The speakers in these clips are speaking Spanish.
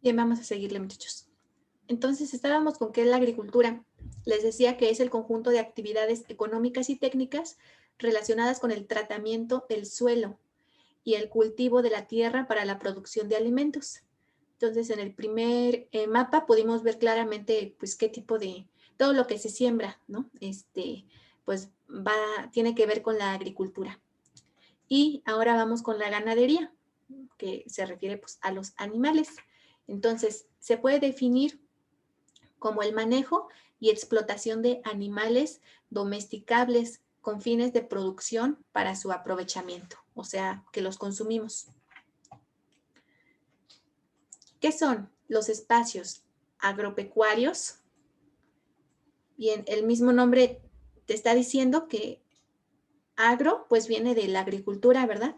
Bien, vamos a seguirle, muchachos. Entonces, estábamos con qué es la agricultura. Les decía que es el conjunto de actividades económicas y técnicas relacionadas con el tratamiento del suelo y el cultivo de la tierra para la producción de alimentos. Entonces, en el primer mapa pudimos ver claramente, pues, qué tipo de, todo lo que se siembra, ¿no? Pues, tiene que ver con la agricultura. Y ahora vamos con la ganadería, que se refiere, pues, a los animales. Entonces, se puede definir como el manejo y explotación de animales domesticables con fines de producción para su aprovechamiento, o sea, que los consumimos. ¿Qué son los espacios agropecuarios? Bien, el mismo nombre te está diciendo que agro, pues viene de la agricultura, ¿verdad?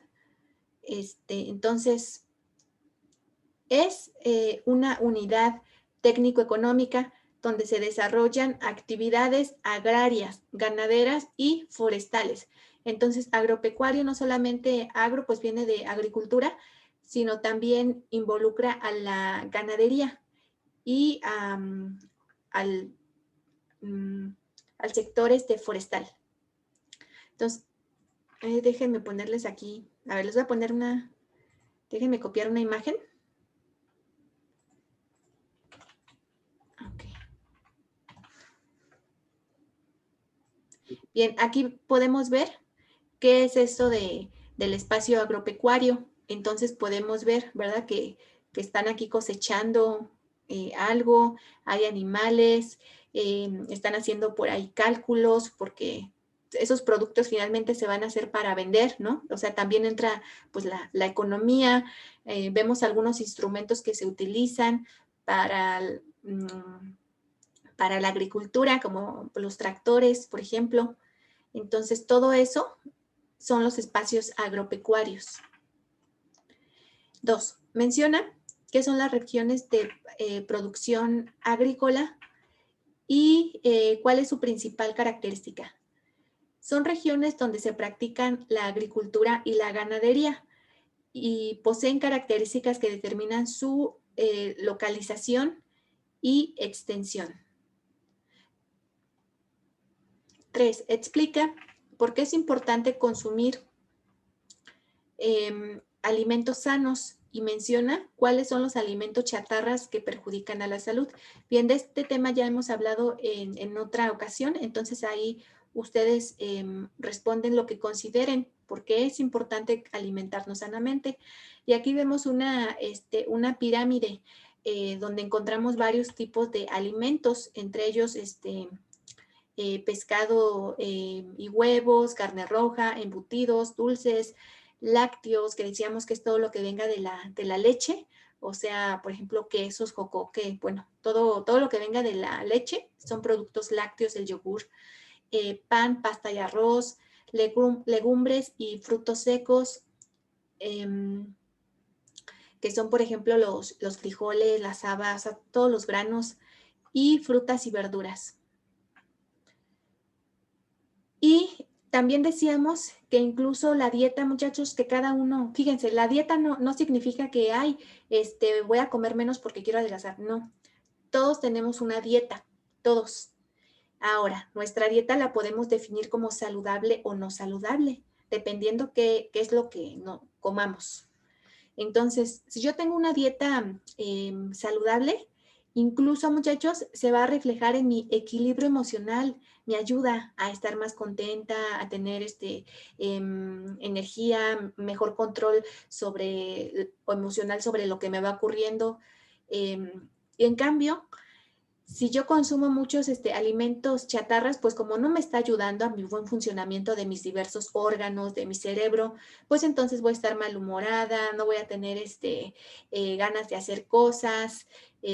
Entonces, es una unidad técnico-económica donde se desarrollan actividades agrarias, ganaderas y forestales. Entonces, agropecuario, no solamente agro, pues viene de agricultura, sino también involucra a la ganadería y al, um, al sector forestal. Entonces, déjenme ponerles aquí, a ver, les voy a poner déjenme copiar una imagen. Ok. Bien, aquí podemos ver qué es esto del espacio agropecuario. Entonces podemos ver, ¿verdad? Que están aquí cosechando algo, hay animales, están haciendo por ahí cálculos porque esos productos finalmente se van a hacer para vender, ¿no? O sea, también entra pues la economía, vemos algunos instrumentos que se utilizan para, para la agricultura, como los tractores, por ejemplo. Entonces, todo eso son los espacios agropecuarios. 2. Menciona qué son las regiones de producción agrícola y cuál es su principal característica. Son regiones donde se practican la agricultura y la ganadería y poseen características que determinan su localización y extensión. 3. Explica por qué es importante consumir alimentos sanos y menciona cuáles son los alimentos chatarras que perjudican a la salud. Bien, de este tema ya hemos hablado en otra ocasión, entonces ahí ustedes responden lo que consideren, porque es importante alimentarnos sanamente. Y aquí vemos una pirámide donde encontramos varios tipos de alimentos, entre ellos pescado y huevos, carne roja, embutidos, dulces, lácteos, que decíamos que es todo lo que venga de la leche, o sea, por ejemplo, quesos, jocoque, bueno, todo lo que venga de la leche son productos lácteos, el yogur, pan, pasta y arroz, legumbres y frutos secos, que son, por ejemplo, los frijoles, las habas, todos los granos y frutas y verduras. Y también decíamos que incluso la dieta, muchachos, que cada uno, fíjense, la dieta no significa que, ay, voy a comer menos porque quiero adelgazar. No, todos tenemos una dieta, todos. Ahora, nuestra dieta la podemos definir como saludable o no saludable, dependiendo qué es lo que no comamos. Entonces, si yo tengo una dieta saludable, incluso, muchachos, se va a reflejar en mi equilibrio emocional, me ayuda a estar más contenta, a tener energía, mejor control o emocional sobre lo que me va ocurriendo. Y en cambio, si yo consumo muchos alimentos chatarras, pues como no me está ayudando a mi buen funcionamiento de mis diversos órganos, de mi cerebro, pues entonces voy a estar malhumorada, no voy a tener ganas de hacer cosas,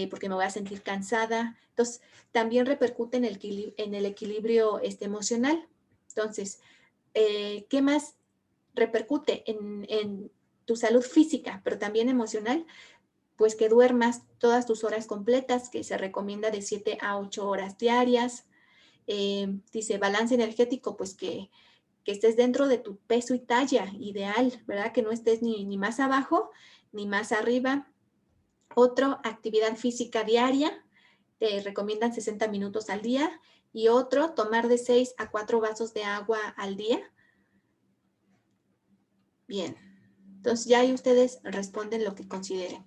porque me voy a sentir cansada. Entonces, también repercute en el equilibrio emocional. Entonces, ¿qué más repercute en tu salud física, pero también emocional? Pues que duermas todas tus horas completas, que se recomienda de 7 a 8 horas diarias. Dice balance energético, pues que estés dentro de tu peso y talla ideal, ¿verdad? Que no estés ni más abajo ni más arriba. Otro, actividad física diaria, te recomiendan 60 minutos al día. Y otro, tomar de 6 a 4 vasos de agua al día. Bien, entonces ya ahí ustedes responden lo que consideren.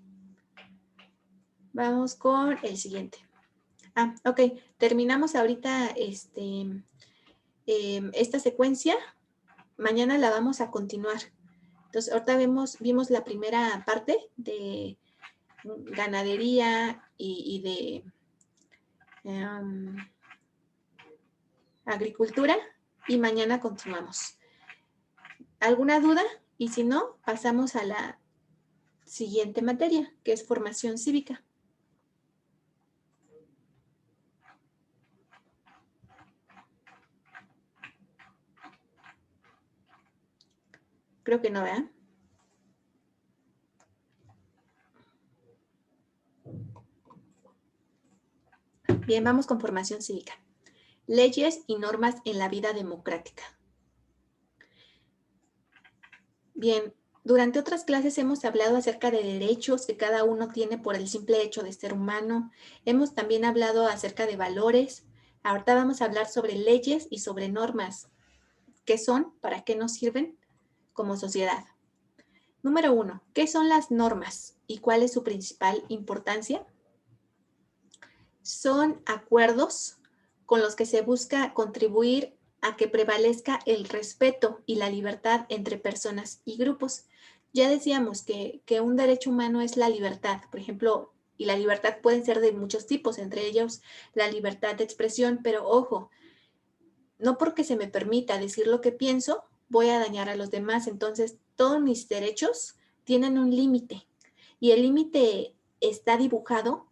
Vamos con el siguiente. Ok, terminamos ahorita esta secuencia. Mañana la vamos a continuar. Entonces, ahorita vimos la primera parte de ganadería y de agricultura, y mañana continuamos. ¿Alguna duda? Y si no, pasamos a la siguiente materia, que es formación cívica. Creo que no, ¿verdad? Bien, vamos con formación cívica. Leyes y normas en la vida democrática. Bien, durante otras clases hemos hablado acerca de derechos que cada uno tiene por el simple hecho de ser humano. Hemos también hablado acerca de valores. Ahorita vamos a hablar sobre leyes y sobre normas. ¿Qué son? ¿Para qué nos sirven como sociedad? Número 1, ¿qué son las normas y cuál es su principal importancia? Son acuerdos con los que se busca contribuir a que prevalezca el respeto y la libertad entre personas y grupos. Ya decíamos que un derecho humano es la libertad, por ejemplo, y la libertad puede ser de muchos tipos, entre ellos la libertad de expresión, pero ojo, no porque se me permita decir lo que pienso, voy a dañar a los demás. Entonces, todos mis derechos tienen un límite y el límite está dibujado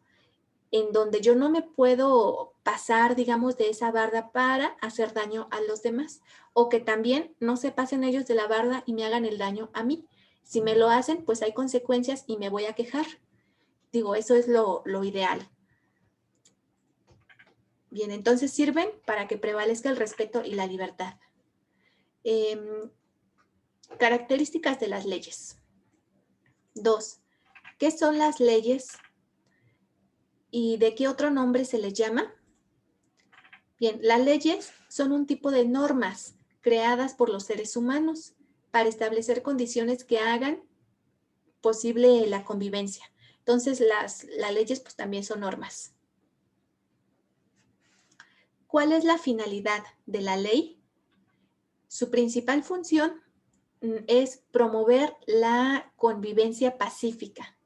en donde yo no me puedo pasar, digamos, de esa barda para hacer daño a los demás, o que también no se pasen ellos de la barda y me hagan el daño a mí. Si me lo hacen, pues hay consecuencias y me voy a quejar. Digo, eso es lo ideal. Bien, entonces sirven para que prevalezca el respeto y la libertad. Características de las leyes. 2. ¿Qué son las leyes y de qué otro nombre se les llama? Bien, las leyes son un tipo de normas creadas por los seres humanos para establecer condiciones que hagan posible la convivencia. Entonces, las leyes pues también son normas. ¿Cuál es la finalidad de la ley? Su principal función es promover la convivencia pacífica.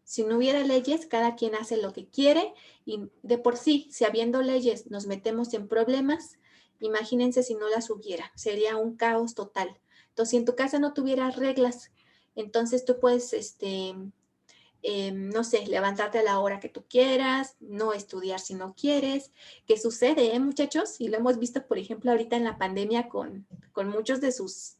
Si no hubiera leyes, cada quien hace lo que quiere y de por sí, si habiendo leyes nos metemos en problemas, imagínense si no las hubiera, sería un caos total. Entonces, si en tu casa no tuvieras reglas, entonces tú puedes, no sé, levantarte a la hora que tú quieras, no estudiar si no quieres. ¿Qué sucede, muchachos? Y lo hemos visto, por ejemplo, ahorita en la pandemia con muchos de sus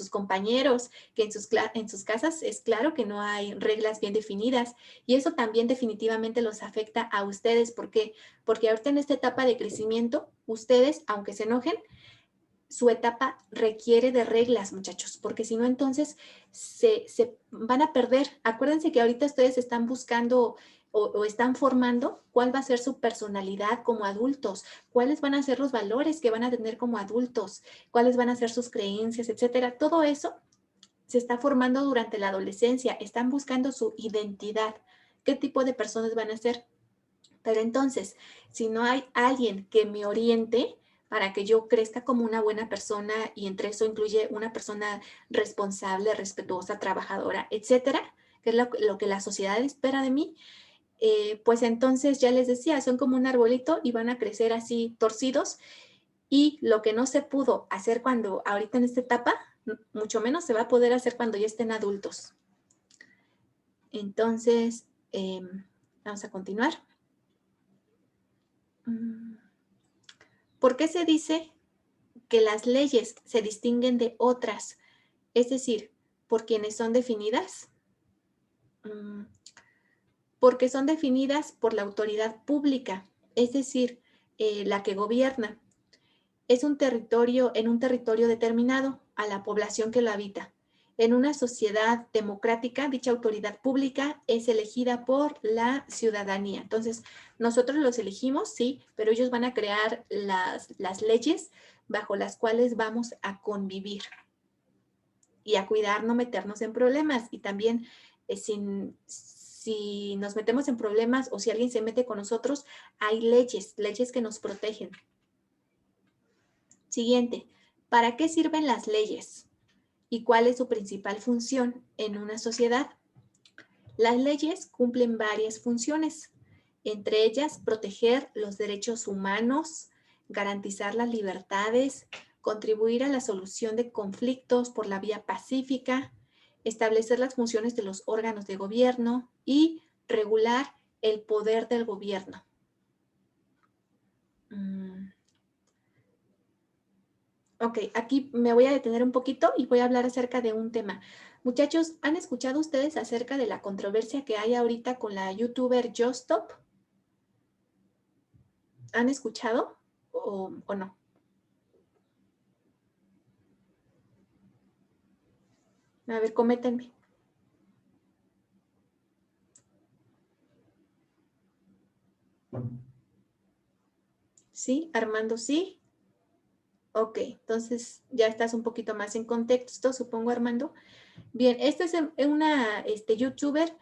compañeros, que en sus casas es claro que no hay reglas bien definidas y eso también definitivamente los afecta a ustedes. ¿Por qué? Porque ahorita en esta etapa de crecimiento, ustedes, aunque se enojen, su etapa requiere de reglas, muchachos, porque si no, entonces se van a perder. Acuérdense que ahorita ustedes están buscando o están formando cuál va a ser su personalidad como adultos, cuáles van a ser los valores que van a tener como adultos, cuáles van a ser sus creencias, etcétera. Todo eso se está formando durante la adolescencia, están buscando su identidad, qué tipo de personas van a ser. Pero entonces, si no hay alguien que me oriente para que yo crezca como una buena persona, y entre eso incluye una persona responsable, respetuosa, trabajadora, etcétera, que es lo que la sociedad espera de mí, pues entonces ya les decía, son como un arbolito y van a crecer así torcidos, y lo que no se pudo hacer cuando ahorita en esta etapa, mucho menos se va a poder hacer cuando ya estén adultos. Entonces, vamos a continuar. ¿Por qué se dice que las leyes se distinguen de otras? Es decir, ¿por quienes son definidas? Porque son definidas por la autoridad pública, es decir, la que gobierna. Es un territorio, en un territorio determinado, a la población que lo habita. En una sociedad democrática, dicha autoridad pública es elegida por la ciudadanía. Entonces, nosotros los elegimos, sí, pero ellos van a crear las leyes bajo las cuales vamos a convivir y a cuidar no meternos en problemas. Y también, si nos metemos en problemas o si alguien se mete con nosotros, hay leyes que nos protegen. Siguiente, ¿para qué sirven las leyes? ¿Y cuál es su principal función en una sociedad? Las leyes cumplen varias funciones, entre ellas proteger los derechos humanos, garantizar las libertades, contribuir a la solución de conflictos por la vía pacífica, establecer las funciones de los órganos de gobierno y regular el poder del gobierno. Ok, aquí me voy a detener un poquito y voy a hablar acerca de un tema. Muchachos, ¿han escuchado ustedes acerca de la controversia que hay ahorita con la youtuber Justop? ¿Han escuchado o no? A ver, coméntenme. ¿Sí? Armando, sí. Ok, entonces ya estás un poquito más en contexto, supongo, Armando. Bien, esta es una youtuber.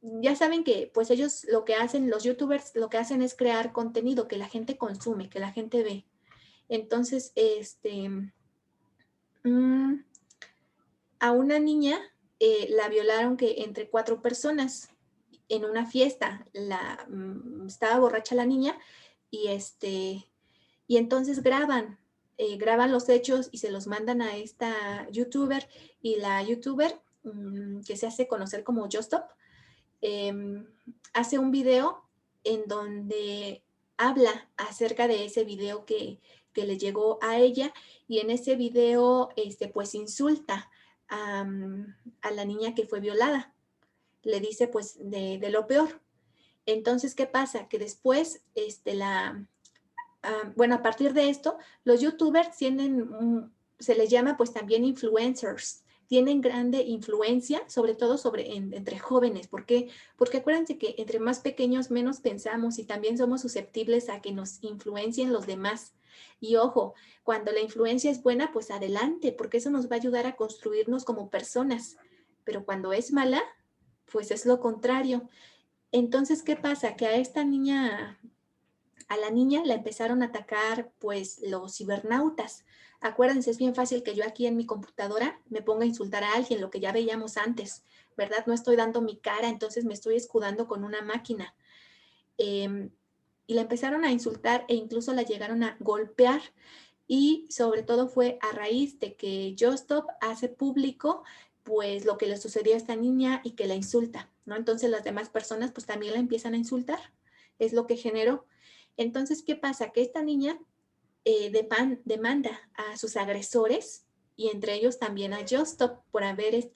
Ya saben que pues ellos lo que hacen, los youtubers, lo que hacen es crear contenido que la gente consume, que la gente ve. Entonces, a una niña la violaron que entre 4 personas en una fiesta. Estaba borracha la niña y, y entonces graban los hechos y se los mandan a esta youtuber, y la youtuber que se hace conocer como Justop, hace un video en donde habla acerca de ese video que le llegó a ella, y en ese video pues insulta a la niña que fue violada. Le dice pues de lo peor. Entonces, ¿qué pasa? Que después bueno, a partir de esto, los youtubers tienen, se les llama pues también influencers, tienen grande influencia, sobre todo entre jóvenes. ¿Por qué? Porque acuérdense que entre más pequeños menos pensamos y también somos susceptibles a que nos influencien los demás. Y ojo, cuando la influencia es buena, pues adelante, porque eso nos va a ayudar a construirnos como personas. Pero cuando es mala, pues es lo contrario. Entonces, ¿qué pasa? Que a la niña la empezaron a atacar pues los cibernautas. Acuérdense, es bien fácil que yo aquí en mi computadora me ponga a insultar a alguien, lo que ya veíamos antes, ¿verdad? No estoy dando mi cara, entonces me estoy escudando con una máquina. Y la empezaron a insultar e incluso la llegaron a golpear, y sobre todo fue a raíz de que Justop hace público pues lo que le sucedió a esta niña y que la insulta, ¿no? Entonces las demás personas pues también la empiezan a insultar, es lo que generó. Entonces, ¿qué pasa? Que esta niña demanda a sus agresores, y entre ellos también a Justop por haber,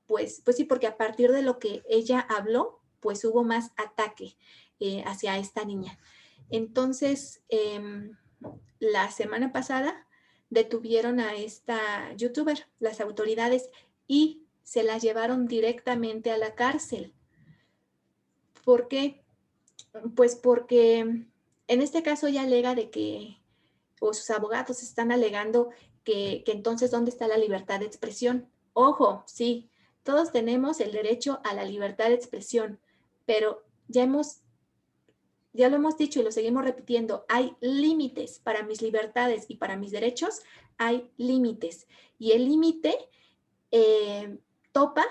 pues sí, porque a partir de lo que ella habló, pues hubo más ataque hacia esta niña. Entonces, la semana pasada detuvieron a esta youtuber, las autoridades, y se la llevaron directamente a la cárcel. ¿Por qué? Pues porque en este caso ella alega de que, o sus abogados están alegando que entonces, ¿dónde está la libertad de expresión? Ojo, sí, todos tenemos el derecho a la libertad de expresión, pero ya lo hemos dicho y lo seguimos repitiendo, hay límites para mis libertades y para mis derechos, hay límites. Y el límite topa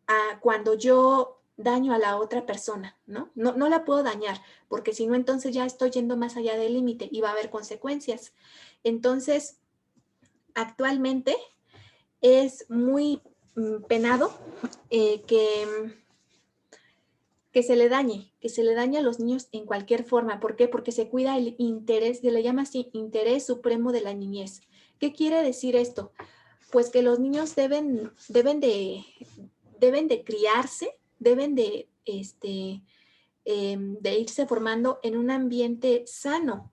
a cuando yo daño a la otra persona, ¿no? No la puedo dañar, porque si no, entonces ya estoy yendo más allá del límite y va a haber consecuencias. Entonces, actualmente es muy penado que se le dañe a los niños en cualquier forma. ¿Por qué? Porque se cuida el interés, se le llama así, interés supremo de la niñez. ¿Qué quiere decir esto? Pues que los niños deben de criarse, deben de irse formando en un ambiente sano.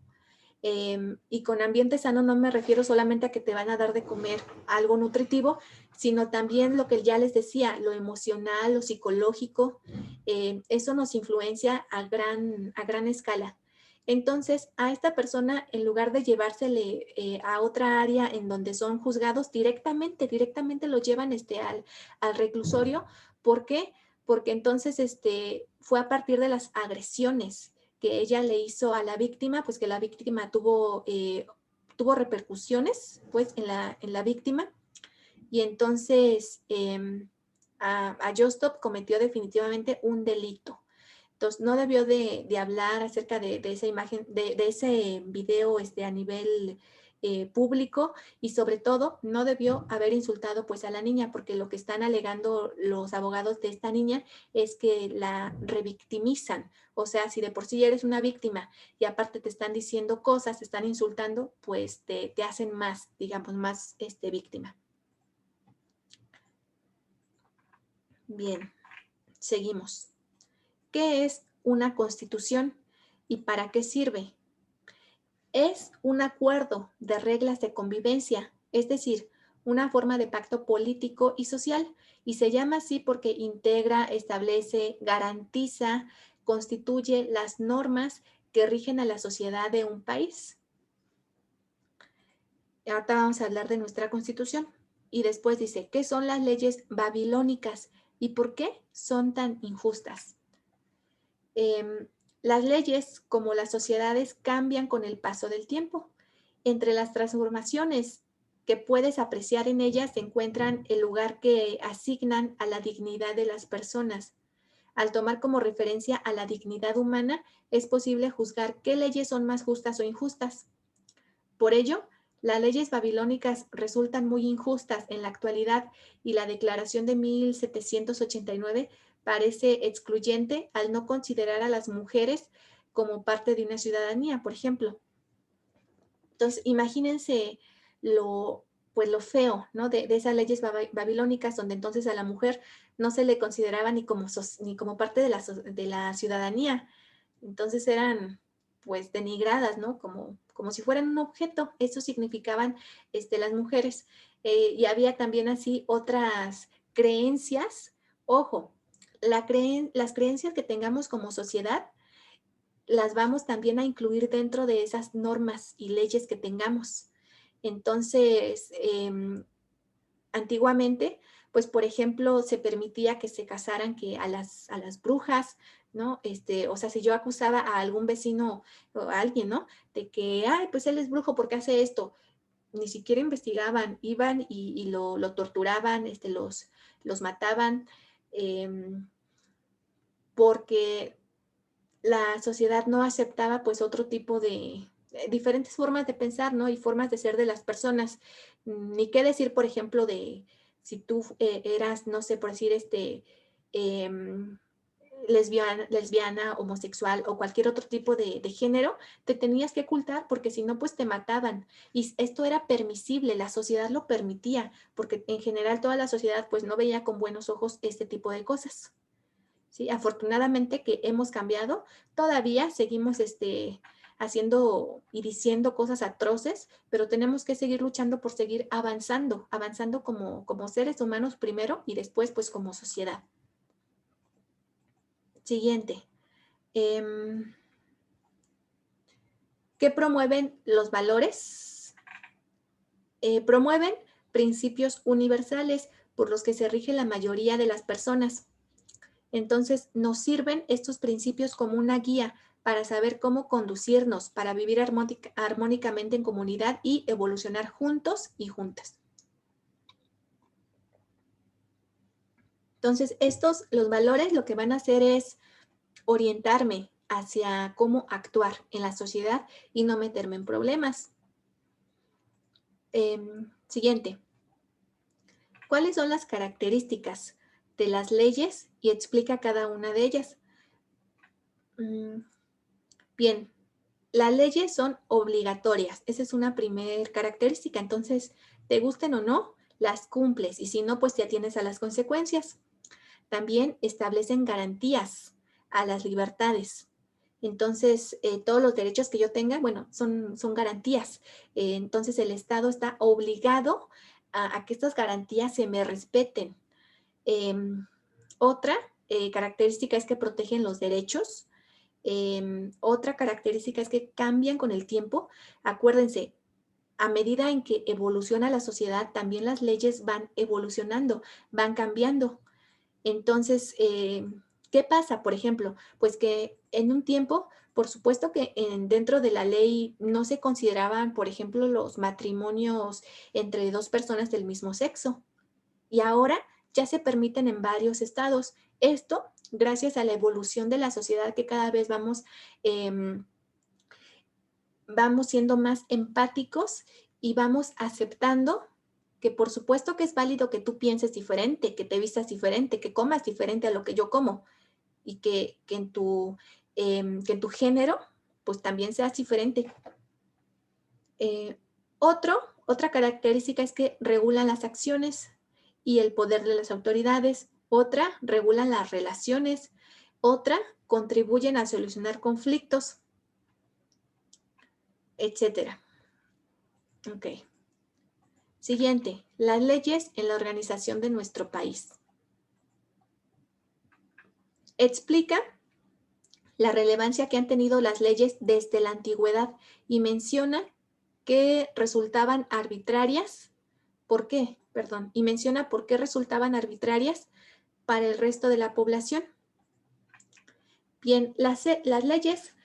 Y con ambiente sano no me refiero solamente a que te van a dar de comer algo nutritivo, sino también lo que ya les decía, lo emocional, lo psicológico, eso nos influencia a gran escala. Entonces, a esta persona, en lugar de llevársele a otra área en donde son juzgados, directamente lo llevan al reclusorio. ¿Por qué? Porque entonces fue a partir de las agresiones que ella le hizo a la víctima, pues que la víctima tuvo repercusiones pues en la víctima, y entonces a Jostop cometió definitivamente un delito. Entonces, no debió de hablar acerca de esa imagen, de ese video a nivel público, y sobre todo no debió haber insultado pues a la niña, porque lo que están alegando los abogados de esta niña es que la revictimizan. O sea, si de por sí eres una víctima y aparte te están diciendo cosas, te están insultando, pues te hacen más, digamos, más víctima. Bien, seguimos. ¿Qué es una constitución y para qué sirve? Es un acuerdo de reglas de convivencia, es decir, una forma de pacto político y social, y se llama así porque integra, establece, garantiza, constituye las normas que rigen a la sociedad de un país. Ahorita vamos a hablar de nuestra constitución. Y después dice, ¿qué son las leyes babilónicas y por qué son tan injustas? Las leyes, como las sociedades, cambian con el paso del tiempo. Entre las transformaciones que puedes apreciar en ellas se encuentran el lugar que asignan a la dignidad de las personas. Al tomar como referencia a la dignidad humana, es posible juzgar qué leyes son más justas o injustas. Por ello, las leyes babilónicas resultan muy injustas en la actualidad, y la Declaración de 1789 parece excluyente al no considerar a las mujeres como parte de una ciudadanía, por ejemplo. Entonces, imagínense pues lo feo, ¿no? De esas leyes babilónicas, donde entonces a la mujer no se le consideraba ni como parte de la ciudadanía. Entonces eran pues denigradas, ¿no? Como si fueran un objeto. Eso significaban las mujeres. Y había también así otras creencias. Ojo, las creencias que tengamos como sociedad las vamos también a incluir dentro de esas normas y leyes que tengamos. Entonces, antiguamente, pues por ejemplo, se permitía que se casaran a las brujas, ¿no? O sea, si yo acusaba a algún vecino o a alguien, ¿no? De que, ay, pues él es brujo porque hace esto, ni siquiera investigaban, iban y lo torturaban, los mataban, porque la sociedad no aceptaba pues otro tipo de diferentes formas de pensar, ¿no? Y formas de ser de las personas. Ni qué decir, por ejemplo, de si tú eras, no sé, por decir, eh, lesbiana, homosexual o cualquier otro tipo de género, te tenías que ocultar, porque si no, pues te mataban. Y esto era permisible, la sociedad lo permitía, porque en general toda la sociedad pues no veía con buenos ojos este tipo de cosas. ¿Sí? Afortunadamente que hemos cambiado, todavía seguimos haciendo y diciendo cosas atroces, pero tenemos que seguir luchando por seguir avanzando como seres humanos primero y después pues como sociedad. Siguiente. ¿Qué promueven los valores? Promueven principios universales por los que se rige la mayoría de las personas. Entonces, nos sirven estos principios como una guía para saber cómo conducirnos, para vivir armónicamente en comunidad y evolucionar juntos y juntas. Entonces, los valores, lo que van a hacer es orientarme hacia cómo actuar en la sociedad y no meterme en problemas. Siguiente. ¿Cuáles son las características de las leyes? Y explica cada una de ellas. Bien, las leyes son obligatorias. Esa es una primera característica. Entonces, te gusten o no, las cumples. Y si no, pues te atienes a las consecuencias. También establecen garantías a las libertades. Entonces, todos los derechos que yo tenga, bueno, son garantías. Entonces, el Estado está obligado a que estas garantías se me respeten. Otra característica es que protegen los derechos. Otra característica es que cambian con el tiempo. Acuérdense, a medida en que evoluciona la sociedad, también las leyes van evolucionando, van cambiando. Entonces, ¿qué pasa? Por ejemplo, pues que en un tiempo, por supuesto que dentro de la ley no se consideraban, por ejemplo, los matrimonios entre dos personas del mismo sexo. Y ahora ya se permiten en varios estados. Esto gracias a la evolución de la sociedad, que cada vez vamos siendo más empáticos y vamos aceptando que por supuesto que es válido que tú pienses diferente, que te vistas diferente, que comas diferente a lo que yo como y que en tu género pues también seas diferente. Eh, otra característica es que regulan las acciones y el poder de las autoridades. Otra, regulan las relaciones. Otra, contribuyen a solucionar conflictos, etcétera. Ok. Siguiente, las leyes en la organización de nuestro país. Explica la relevancia que han tenido las leyes desde la antigüedad y menciona que resultaban arbitrarias. ¿Por qué? Perdón. Y menciona por qué resultaban arbitrarias para el resto de la población. Bien, las leyes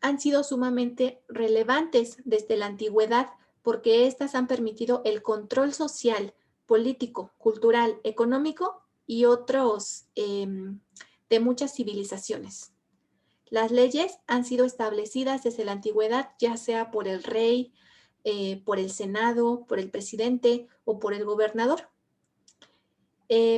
han sido sumamente relevantes desde la antigüedad porque éstas han permitido el control social, político, cultural, económico y otros de muchas civilizaciones. Las leyes han sido establecidas desde la antigüedad, ya sea por el rey, por el senado, por el presidente o por el gobernador.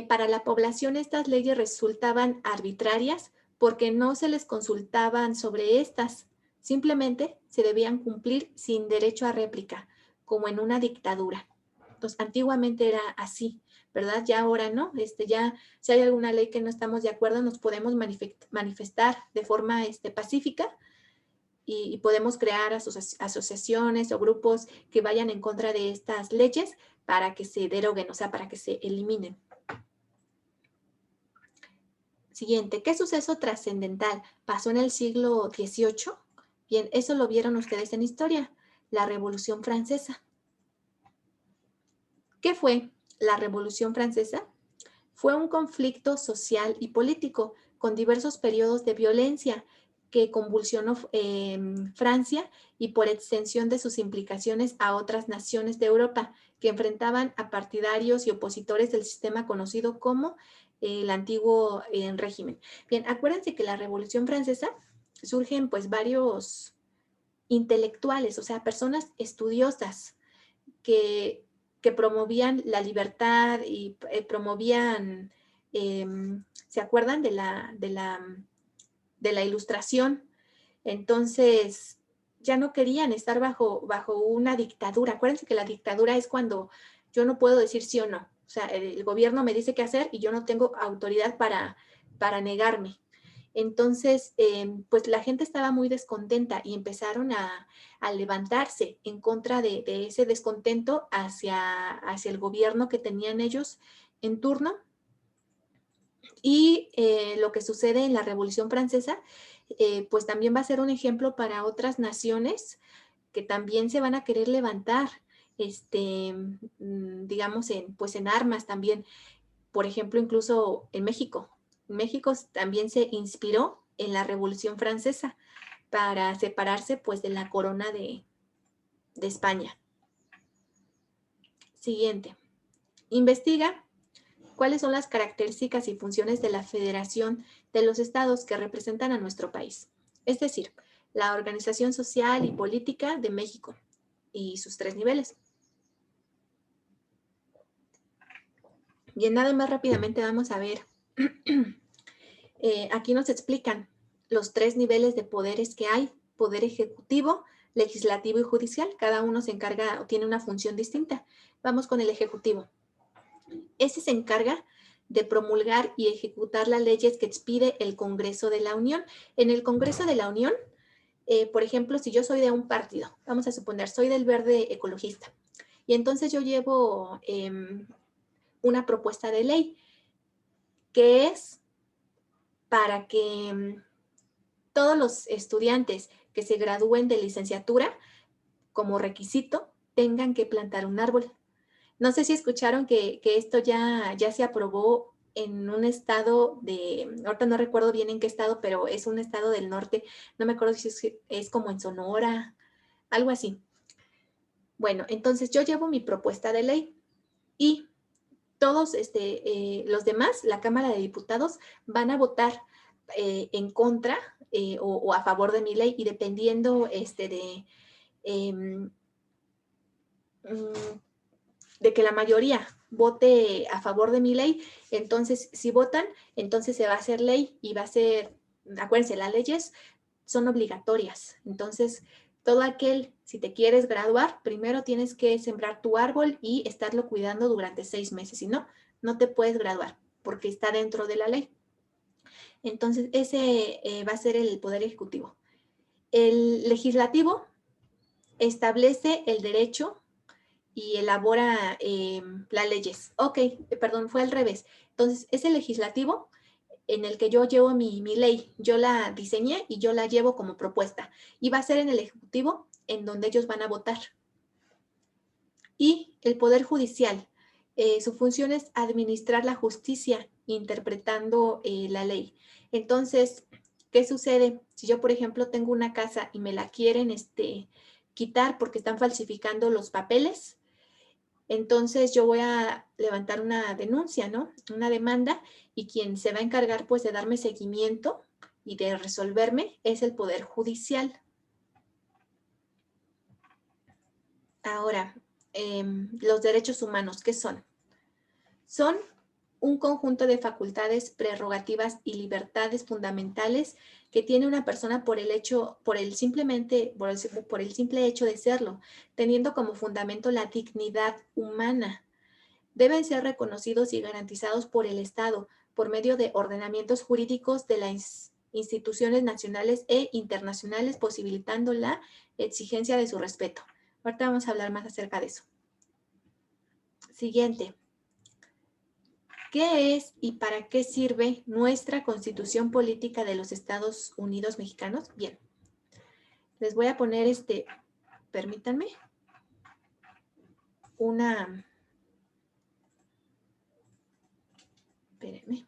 Para la población estas leyes resultaban arbitrarias porque no se les consultaban sobre estas. Simplemente se debían cumplir sin derecho a réplica, como en una dictadura. Entonces, antiguamente era así, ¿verdad? Ya ahora no. Ya, si hay alguna ley que no estamos de acuerdo, nos podemos manifestar de forma pacífica y podemos crear asociaciones o grupos que vayan en contra de estas leyes para que se deroguen, o sea, para que se eliminen. Siguiente, ¿qué suceso trascendental pasó en el siglo XVIII? Bien, eso lo vieron ustedes en historia, la Revolución Francesa. ¿Qué fue la Revolución Francesa? Fue un conflicto social y político con diversos periodos de violencia que convulsionó Francia y por extensión de sus implicaciones a otras naciones de Europa que enfrentaban a partidarios y opositores del sistema conocido como el antiguo régimen. Bien, acuérdense que la Revolución Francesa surgen pues varios intelectuales, o sea, personas estudiosas que, que promovían la libertad y promovían, ¿se acuerdan de la ilustración? Entonces, ya no querían estar bajo una dictadura. Acuérdense que la dictadura es cuando yo no puedo decir sí o no. O sea, el gobierno me dice qué hacer y yo no tengo autoridad para negarme. Entonces, pues la gente estaba muy descontenta y empezaron a levantarse en contra de ese descontento hacia el gobierno que tenían ellos en turno. Y lo que sucede en la Revolución Francesa, pues también va a ser un ejemplo para otras naciones que también se van a querer levantar, digamos, pues en armas también. Por ejemplo, incluso en México. México también se inspiró en la Revolución Francesa para separarse pues de la corona de España. Siguiente. Investiga cuáles son las características y funciones de la Federación de los Estados que representan a nuestro país. Es decir, la organización social y política de México y sus 3 niveles. Bien, nada más rápidamente vamos a ver. Aquí nos explican los 3 niveles de poderes que hay: poder ejecutivo, legislativo y judicial. Cada uno se encarga o tiene una función distinta. Vamos con el ejecutivo. Ese se encarga de promulgar y ejecutar las leyes que expide el Congreso de la Unión. En el Congreso de la Unión, por ejemplo, si yo soy de un partido, vamos a suponer, soy del Verde Ecologista, y entonces yo llevo una propuesta de ley que es para que todos los estudiantes que se gradúen de licenciatura como requisito tengan que plantar un árbol. No sé si escucharon que esto ya se aprobó en un estado ahorita no recuerdo bien en qué estado, pero es un estado del norte, no me acuerdo si es como en Sonora, algo así. Bueno, entonces yo llevo mi propuesta de ley y todos los demás, la Cámara de Diputados, van a votar en contra o a favor de mi ley y dependiendo de que la mayoría vote a favor de mi ley, entonces si votan, entonces se va a hacer ley y va a ser, acuérdense, las leyes son obligatorias. Entonces, todo aquel, si te quieres graduar, primero tienes que sembrar tu árbol y estarlo cuidando durante 6 meses. Si no, no te puedes graduar porque está dentro de la ley. Entonces, ese va a ser el Poder Ejecutivo. El Legislativo establece el derecho y elabora las leyes. Ok, perdón, fue al revés. Entonces, es el legislativo en el que yo llevo mi ley. Yo la diseñé y yo la llevo como propuesta. Y va a ser en el ejecutivo en donde ellos van a votar. Y el Poder Judicial, su función es administrar la justicia interpretando la ley. Entonces, ¿qué sucede? Si yo, por ejemplo, tengo una casa y me la quieren quitar porque están falsificando los papeles, entonces yo voy a levantar una denuncia, ¿no? Una demanda y quien se va a encargar pues de darme seguimiento y de resolverme es el Poder Judicial. Ahora, los derechos humanos, ¿qué son? Son un conjunto de facultades, prerrogativas y libertades fundamentales que tiene una persona por el simple hecho de serlo, teniendo como fundamento la dignidad humana. Deben ser reconocidos y garantizados por el Estado por medio de ordenamientos jurídicos de las instituciones nacionales e internacionales, posibilitando la exigencia de su respeto. Ahorita vamos a hablar más acerca de eso. Siguiente. ¿Qué es y para qué sirve nuestra Constitución Política de los Estados Unidos Mexicanos? Bien, les voy a poner permítanme, espérenme.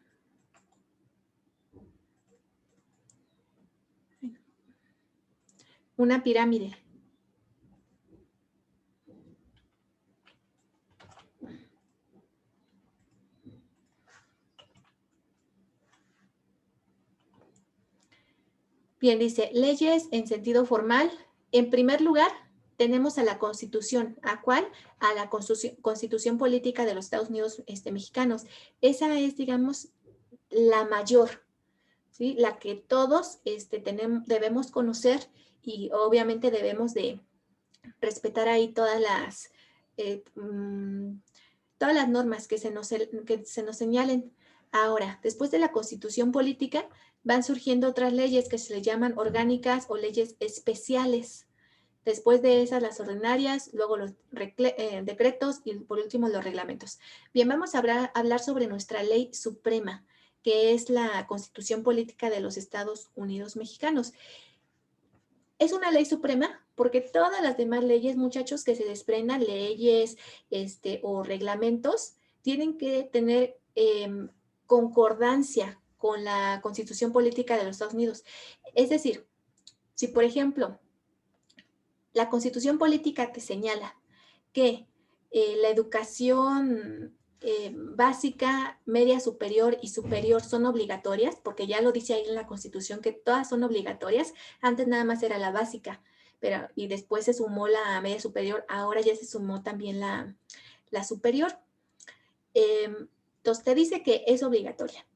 Una pirámide. Bien, dice, leyes en sentido formal. En primer lugar, tenemos a la Constitución. ¿A cuál? A la Constitución Política de los Estados Unidos Mexicanos. Esa es, digamos, la mayor, ¿sí? La que todos debemos conocer y obviamente debemos de respetar ahí todas las normas que se nos señalen. Ahora, después de la Constitución Política, van surgiendo otras leyes que se le llaman orgánicas o leyes especiales. Después de esas, las ordinarias, luego los decretos y por último los reglamentos. Bien, vamos a hablar sobre nuestra ley suprema, que es la Constitución Política de los Estados Unidos Mexicanos. Es una ley suprema porque todas las demás leyes, muchachos, que se desprendan, leyes o reglamentos, tienen que tener concordancia con la Constitución Política de los Estados Unidos. Es decir, si por ejemplo la Constitución Política te señala que la educación básica, media superior y superior son obligatorias, porque ya lo dice ahí en la Constitución que todas son obligatorias. Antes nada más era la básica, y después se sumó la media superior, ahora ya se sumó también la superior. Entonces te dice que es obligatoria.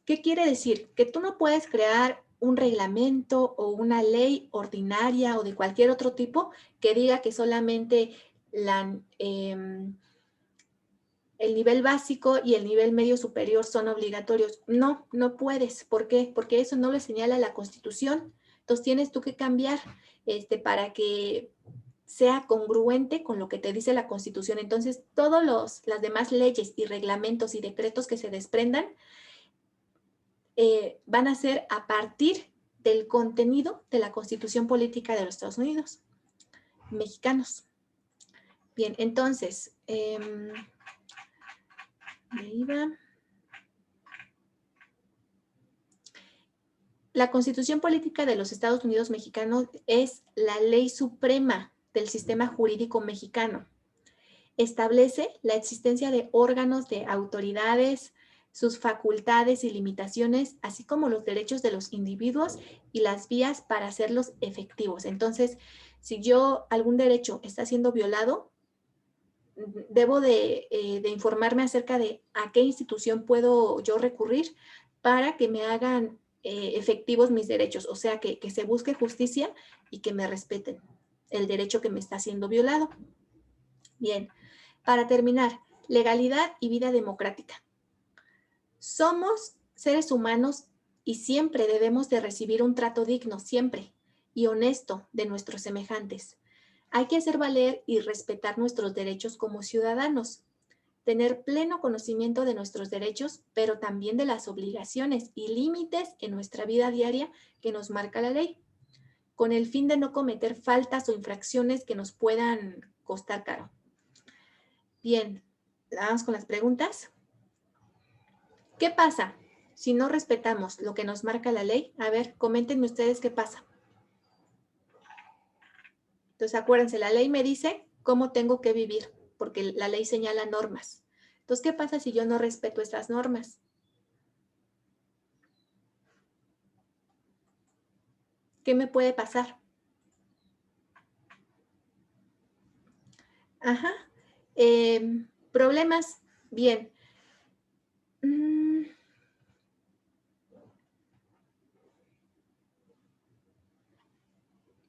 ¿Qué quiere decir? Que tú no puedes crear un reglamento o una ley ordinaria o de cualquier otro tipo que diga que solamente el nivel básico y el nivel medio superior son obligatorios. No, no puedes. ¿Por qué? Porque eso no lo señala la Constitución. Entonces tienes tú que cambiar para que sea congruente con lo que te dice la Constitución. Entonces, las demás leyes y reglamentos y decretos que se desprendan van a ser a partir del contenido de la Constitución Política de los Estados Unidos mexicanos. Bien, entonces, ahí va. La Constitución Política de los Estados Unidos mexicanos es la ley suprema del sistema jurídico mexicano. Establece la existencia de órganos de autoridades, sus facultades y limitaciones, así como los derechos de los individuos y las vías para hacerlos efectivos. Entonces, si algún derecho está siendo violado, debo de informarme acerca de a qué institución puedo yo recurrir para que me hagan efectivos mis derechos, o sea, que se busque justicia y que me respeten el derecho que me está siendo violado. Bien, para terminar, legalidad y vida democrática. Somos seres humanos y siempre debemos de recibir un trato digno, siempre, y honesto de nuestros semejantes. Hay que hacer valer y respetar nuestros derechos como ciudadanos, tener pleno conocimiento de nuestros derechos, pero también de las obligaciones y límites en nuestra vida diaria que nos marca la ley, con el fin de no cometer faltas o infracciones que nos puedan costar caro. Bien, vamos con las preguntas. ¿Qué pasa si no respetamos lo que nos marca la ley? A ver, coméntenme ustedes qué pasa. Entonces, acuérdense, la ley me dice cómo tengo que vivir, porque la ley señala normas. Entonces, ¿qué pasa si yo no respeto estas normas? ¿Qué me puede pasar? Ajá. Problemas. Bien.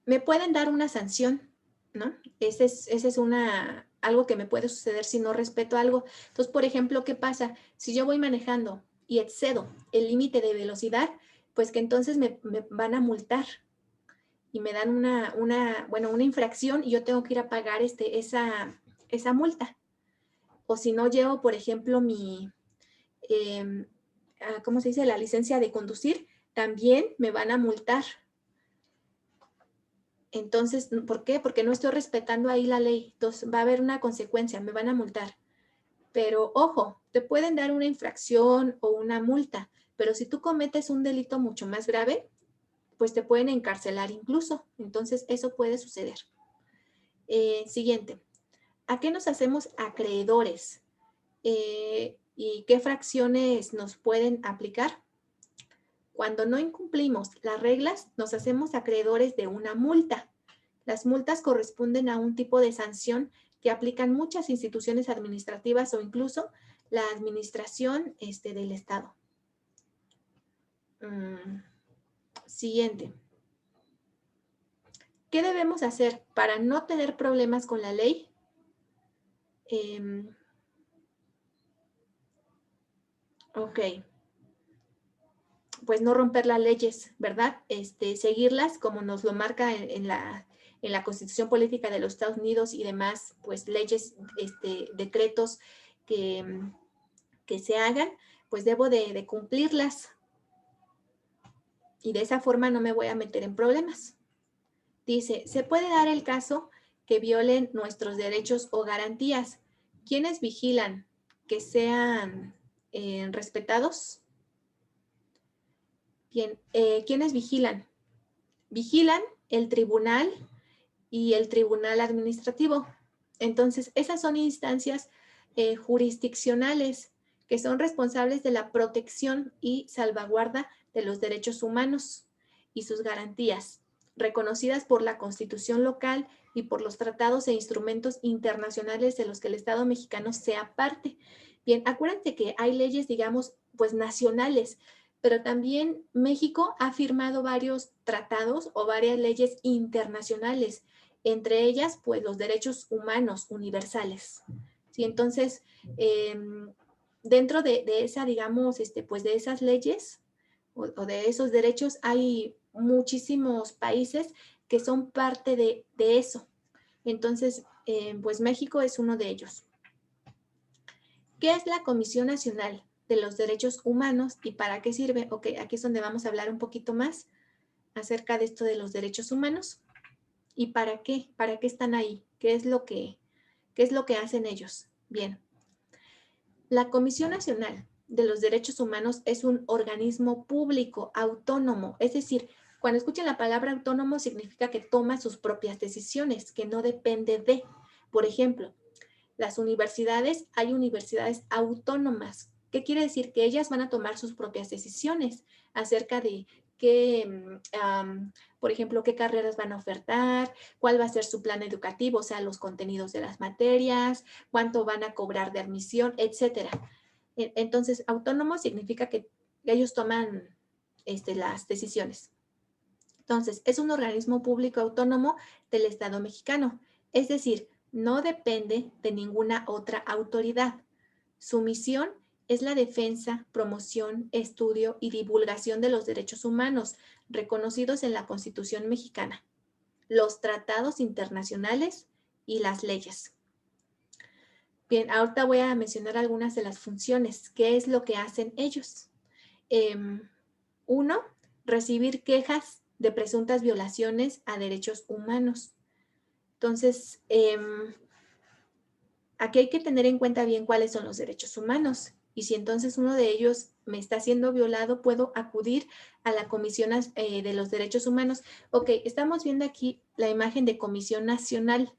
Me pueden dar una sanción, ¿no? Ese es algo que me puede suceder si no respeto algo. Entonces, por ejemplo, ¿qué pasa? Si yo voy manejando y excedo el límite de velocidad, pues que entonces me van a multar y me dan una infracción y yo tengo que ir a pagar esa multa. O si no llevo, por ejemplo, ¿cómo se dice? La licencia de conducir, también me van a multar. Entonces, ¿por qué? Porque no estoy respetando ahí la ley. Entonces, va a haber una consecuencia, me van a multar. Pero, ojo, te pueden dar una infracción o una multa, pero si tú cometes un delito mucho más grave, pues te pueden encarcelar incluso. Entonces, eso puede suceder. Siguiente. ¿A qué nos hacemos acreedores? ¿Y qué fracciones nos pueden aplicar? Cuando no incumplimos las reglas, nos hacemos acreedores de una multa. Las multas corresponden a un tipo de sanción que aplican muchas instituciones administrativas o incluso la administración del Estado. Siguiente. ¿Qué debemos hacer para no tener problemas con la ley? Ok. Pues no romper las leyes, ¿verdad? Seguirlas como nos lo marca en la Constitución Política de los Estados Unidos y demás, pues leyes, decretos que se hagan, pues debo de cumplirlas y de esa forma no me voy a meter en problemas. Dice, ¿se puede dar el caso que violen nuestros derechos o garantías? ¿Quiénes vigilan que sean respetados? Bien, ¿quiénes vigilan? Vigilan el tribunal y el tribunal administrativo. Entonces, esas son instancias jurisdiccionales que son responsables de la protección y salvaguarda de los derechos humanos y sus garantías, reconocidas por la Constitución local y por los tratados e instrumentos internacionales de los que el Estado mexicano sea parte. Bien, acuérdense que hay leyes, digamos, pues nacionales, pero también México ha firmado varios tratados o varias leyes internacionales, entre ellas, pues, los derechos humanos universales. ¿sí? Entonces, dentro de esa, digamos, pues de esas leyes o de esos derechos, hay muchísimos países que son parte de eso. Entonces, pues México es uno de ellos. ¿Qué es la Comisión Nacional de los Derechos Humanos y para qué sirve? Ok, aquí es donde vamos a hablar un poquito más acerca de esto de los derechos humanos. ¿Y para qué? ¿Para qué están ahí? ¿Qué es lo que hacen ellos? Bien, la Comisión Nacional de los Derechos Humanos es un organismo público autónomo, es decir, cuando escuchen la palabra autónomo significa que toma sus propias decisiones, que no depende de, por ejemplo, las universidades, hay universidades autónomas. ¿Qué quiere decir? Que ellas van a tomar sus propias decisiones acerca de qué, por ejemplo, qué carreras van a ofertar, cuál va a ser su plan educativo, o sea, los contenidos de las materias, cuánto van a cobrar de admisión, etcétera. Entonces, autónomo significa que ellos toman las decisiones. Entonces, es un organismo público autónomo del Estado mexicano, es decir, no depende de ninguna otra autoridad. Su misión es la defensa, promoción, estudio y divulgación de los derechos humanos reconocidos en la Constitución mexicana, los tratados internacionales y las leyes. Bien, ahorita voy a mencionar algunas de las funciones. ¿Qué es lo que hacen ellos? Uno, recibir quejas de presuntas violaciones a derechos humanos. Entonces, aquí hay que tener en cuenta bien cuáles son los derechos humanos. Y si entonces uno de ellos me está siendo violado, puedo acudir a la Comisión de los Derechos Humanos. Ok, estamos viendo aquí la imagen de Comisión Nacional,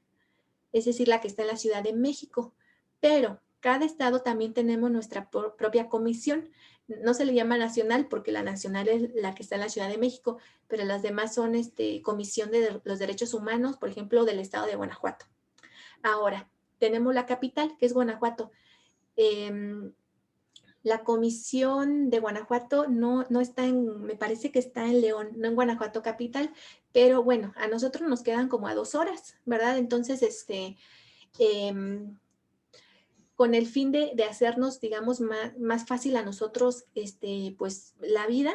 es decir, la que está en la Ciudad de México. Pero cada estado también tenemos nuestra propia comisión. No se le llama nacional porque la nacional es la que está en la Ciudad de México, pero las demás son Comisión de los Derechos Humanos, por ejemplo, del estado de Guanajuato. Ahora, tenemos la capital, que es Guanajuato. La comisión de Guanajuato no está me parece que está en León, no en Guanajuato capital, pero bueno, a nosotros nos quedan como a 2 horas, ¿verdad? Entonces, con el fin de hacernos, digamos, más fácil a nosotros, pues la vida,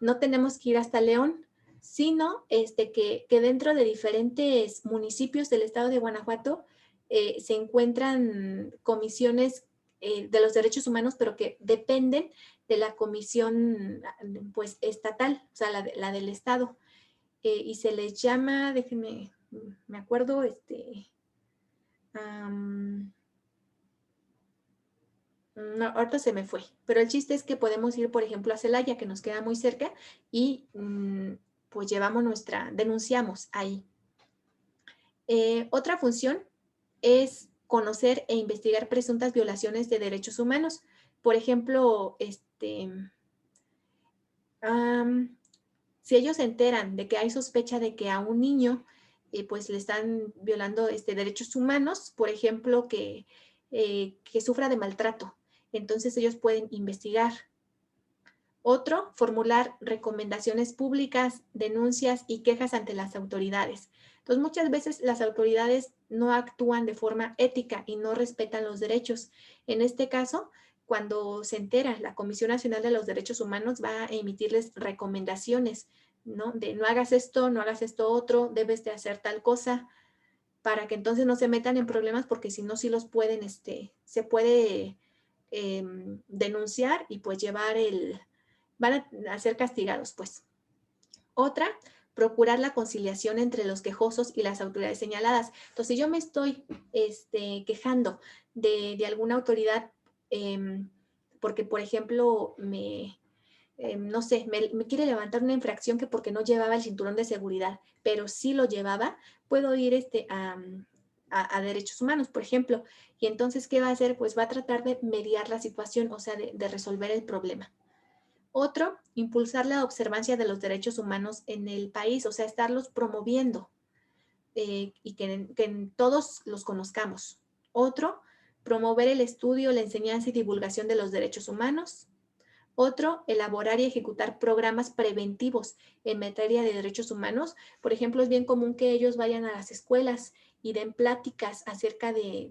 no tenemos que ir hasta León, sino que dentro de diferentes municipios del estado de Guanajuato se encuentran comisiones de los derechos humanos, pero que dependen de la comisión pues estatal, o sea, la del estado. Y se les llama, déjenme, me acuerdo, no, ahorita se me fue, pero el chiste es que podemos ir, por ejemplo, a Celaya, que nos queda muy cerca, y pues denunciamos ahí. Otra función es conocer e investigar presuntas violaciones de derechos humanos. Por ejemplo, si ellos se enteran de que hay sospecha de que a un niño pues le están violando derechos humanos, por ejemplo, que sufra de maltrato, entonces ellos pueden investigar. Otro, formular recomendaciones públicas, denuncias y quejas ante las autoridades. Entonces, muchas veces las autoridades no actúan de forma ética y no respetan los derechos. En este caso, cuando se entera, la Comisión Nacional de los Derechos Humanos va a emitirles recomendaciones, ¿no? De no hagas esto, no hagas esto otro, debes de hacer tal cosa, para que entonces no se metan en problemas, porque si no, sí los pueden, se puede denunciar y pues van a ser castigados, pues. Otra, procurar la conciliación entre los quejosos y las autoridades señaladas. Entonces, si yo me estoy quejando de alguna autoridad, porque, por ejemplo, no sé, me quiere levantar una infracción que porque no llevaba el cinturón de seguridad, pero sí lo llevaba, puedo ir a derechos humanos, por ejemplo. Y entonces, ¿qué va a hacer? Pues va a tratar de mediar la situación, o sea, de resolver el problema. Otro, impulsar la observancia de los derechos humanos en el país, o sea, estarlos promoviendo y que todos los conozcamos. Otro, promover el estudio, la enseñanza y divulgación de los derechos humanos. Otro, elaborar y ejecutar programas preventivos en materia de derechos humanos. Por ejemplo, es bien común que ellos vayan a las escuelas y den pláticas acerca de